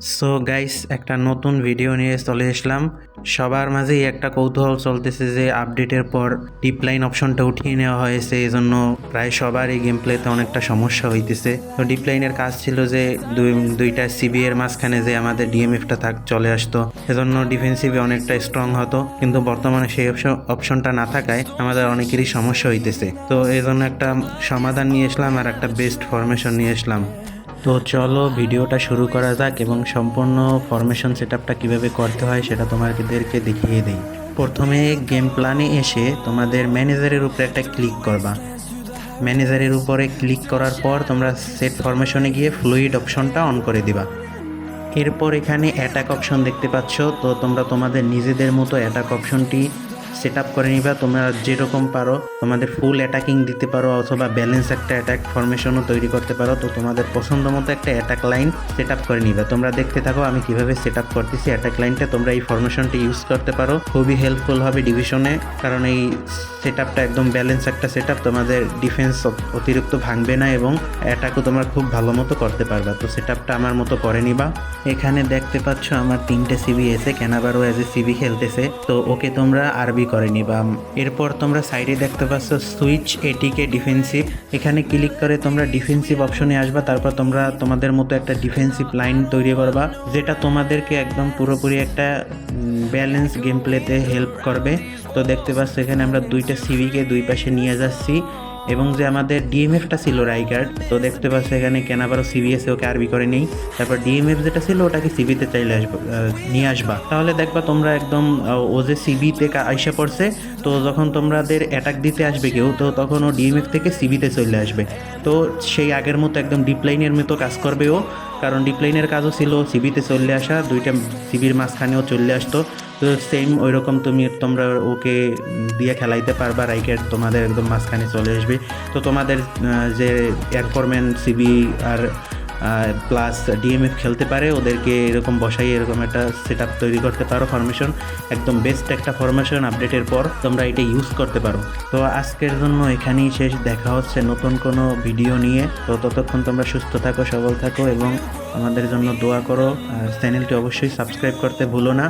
So guys, একটা নতুন video নিয়ে চলে আসলাম। সবার মাঝেই একটা কৌতূহল চলতেছে যে আপডেটের পর ডিপ লাইন অপশনটা উঠিয়ে নেওয়া হয়েছে, এই জন্য প্রায় সবার এই গেম প্লেতে অনেকটা সমস্যা হইতেছে। তো ডিপ লাইনের কাজ ছিল যে দুইটা সিবি এর মাঝখানে যে আমাদের ডিএমএফটা চলে আসতো, এজন্য ডিফেন্সিভে অনেকটা স্ট্রং হতো। কিন্তু বর্তমানে সেই অপশনটা না থাকায় আমাদের অনেকেরই সমস্যা হইতেছে। তো এই জন্য একটা সমাধান নিয়ে আসলাম আর একটা বেস্ট ফরমেশন নিয়ে আসলাম। তো চলো ভিডিওটা শুরু করা যাক এবং সম্পূর্ণ ফরমেশন সেটআপটা কিভাবে করতে হয় সেটা তোমাদেরকে দেখিয়ে দিই। প্রথমে গেম প্ল্যানে এসে তোমাদের ম্যানেজারের উপরে একটা ক্লিক করবা। ম্যানেজারের উপরে ক্লিক করার পর তোমরা সেট ফরমেশনে গিয়ে ফ্লুইড অপশনটা অন করে দিবা। এরপর এখানে অ্যাটাক অপশন দেখতে পাচ্ছ, তো তোমরা তোমাদের নিজেদের মতো অ্যাটাক অপশনটি সেট আপ করে নিবা। তোমরা যেরকম পারো তোমাদের ফুল অ্যাটাকিং দিতে পারো অথবা ব্যালেন্স একটা অ্যাটাক ফরমেশনও তৈরি করতে পারো। তো তোমাদের পছন্দ মতো একটা অ্যাটাক লাইন সেট আপ করে নিবা। তোমরা দেখতে থাকো আমি কিভাবে সেট আপ করতেছি অ্যাটাক লাইনটা। তোমরা এই ফরমেশনটি ইউজ করতে পারো, খুবই হেল্পফুল হবে ডিভিশনে, কারণ এই সেট আপটা একদম ব্যালেন্স একটা সেট আপ। তোমাদের ডিফেন্স অতিরিক্ত ভাঙবে না এবং অ্যাটাকও তোমরা খুব ভালো মতো করতে পারবা। তো সেট আপটা আমার মতো করে নিবা। এখানে দেখতে পাচ্ছ আমার 3টে সিবি এসে ক্যানাবারও এজ এ সিবি খেলতেছে, তো ওকে তোমরা আরবি করে নিবা। এরপর তোমরা সাইডে দেখতে পাচ্ছ সুইচ এটিকে ডিফেন্সিভ, এখানে ক্লিক করে তোমরা ডিফেন্সিভ অপশনে আসবা। তারপর তোমরা তোমাদের মতো একটা ডিফেন্সিভ লাইন তৈরি করবা, যেটা তোমাদেরকে একদম পুরোপুরি একটা ব্যালেন্স গেম প্লেতে হেল্প করবে। তো দেখতে পাচ্ছ এখানে আমরা 2টা সিবিকে দুই পাশে নিয়ে যাচ্ছি এবং যে আমাদের ডিএমএফটা ছিল রাইগার্ড, তো দেখতে পাচ্ছ এখানে কেন আবারও সিবিএসে ওকে আরবি করে নেই। তারপর ডিএমএফ যেটা ছিল ওটাকে সিবিতে চাইলে নিয়ে আসবা, তাহলে দেখবা তোমরা একদম ও যে সিবিতে আইসা পড়ছে। তো যখন তোমাদের অ্যাটাক দিতে আসবে কেউ, তো তখন ও ডিএমএফ থেকে সিবিতে চলে আসবে। তো সেই আগের মতো একদম ডিপ্লাইনের মতো কাজ করবে ও, কারণ ডিপ্লাইনের কাজও ছিল সিবিতে চলে আসা, 2টা সিবির মাঝখানেও চলে আসতো। তো সেম ওই রকম তোমরা ওকে দিয়ে খেলাইতে পারবা, রাইকেট তোমাদের একদম মাঝখানে চলে আসবে। তো তোমাদের যে এরফরম্যান সিবি আর প্লাস ডিএমএফ খেলতে পারে ওদেরকে এরকম বসাই এরকম একটা সেট আপ তৈরি করতে পারো। ফরমেশন একদম বেস্ট একটা ফরমেশন, আপডেটের পর তোমরা এটা ইউজ করতে পারো। তো আজকের জন্য এখানেই শেষ, দেখা হচ্ছে নতুন কোনো ভিডিও নিয়ে। তো ততক্ষণ তোমরা সুস্থ থাকো, সবল থাকো এবং আমাদের জন্য দোয়া করো। আর চ্যানেলটি অবশ্যই সাবস্ক্রাইব করতে ভুলো না।